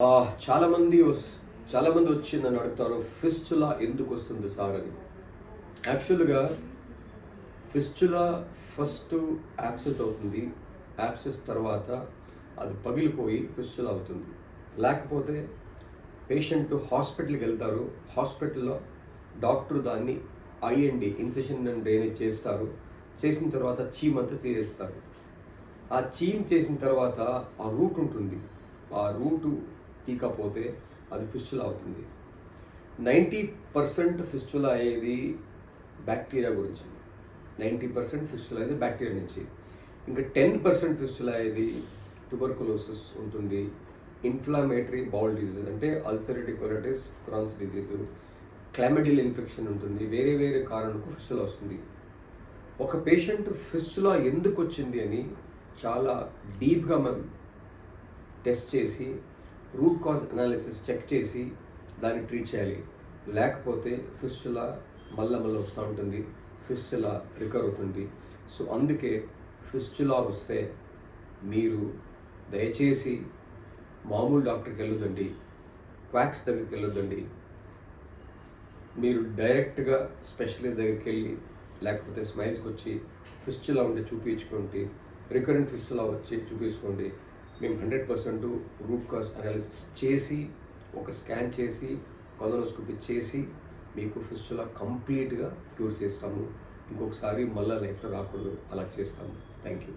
చాలామంది చాలామంది వచ్చి నన్ను అడుగుతారు, ఫిస్టులా ఎందుకు వస్తుంది సార్ అని. యాక్చువల్గా ఫిస్టులా ఫస్ట్ యాబ్సెస్ అవుతుంది. యాబ్సెస్ తర్వాత అది పగిలిపోయి ఫిస్టులా అవుతుంది. లేకపోతే పేషెంట్ హాస్పిటల్కి వెళ్తారు. హాస్పిటల్లో డాక్టర్ దాన్ని ఐఎన్డి ఇన్సెషన్ అండ్ డ్రైనేజ్ చేస్తారు. చేసిన తర్వాత చీమ్ అంతా తీసేస్తారు. ఆ చీమ్ చేసిన తర్వాత ఆ రూట్ ఉంటుంది. ఆ రూటు తీకపోతే అది ఫిస్టులా అవుతుంది. 90% ఫిస్టులా అయ్యేది బ్యాక్టీరియా గురించి. 90% ఫిస్టులా అయ్యేది బ్యాక్టీరియా నుంచి. ఇంకా 10% ఫిస్టులా అయ్యేది ట్యూబర్కులోసిస్ ఉంటుంది. ఇన్ఫ్లమేటరీ బౌల్ డిజీజ్ అంటే ulcerative colitis, Crohn's disease, chlamydial infection ఉంటుంది. వేరే వేరే కారణాలకు ఫిస్టులా వస్తుంది. ఒక పేషెంట్ ఫిస్టులా ఎందుకు వచ్చింది అని చాలా డీప్గా మనం టెస్ట్ చేసి రూట్ కాజ్ అనాలిసిస్ చెక్ చేసి దాన్ని ట్రీట్ చేయాలి. లేకపోతే ఫిస్టులా మళ్ళా వస్తూ ఉంటుంది. ఫిస్టులా రికవర్ అవుతుంది. సో అందుకే ఫిస్టులా వస్తే మీరు దయచేసి మామూలు డాక్టర్కి వెళ్ళొద్దండి, క్వాక్స్ దగ్గరికి వెళ్ళొద్దండి. మీరు డైరెక్ట్గా స్పెషలిస్ట్ దగ్గరికి వెళ్ళి లేకపోతే స్మైల్స్కి వచ్చి ఫిస్టులా ఉంటే చూపించుకోండి. రికరెంట్ ఫిస్టులా వచ్చి చూపించుకోండి. మేము 100% రూట్ కాజ్ అనాలిసిస్ చేసి ఒక స్కాన్ చేసి కొలనోస్కోపీ చేసి మీకు ఫిస్టులా కంప్లీట్గా క్యూర్ చేస్తాము. ఇంకొకసారి మళ్ళీ లైఫ్లో రాకూడదు, అలా చేస్తాము. Thank you.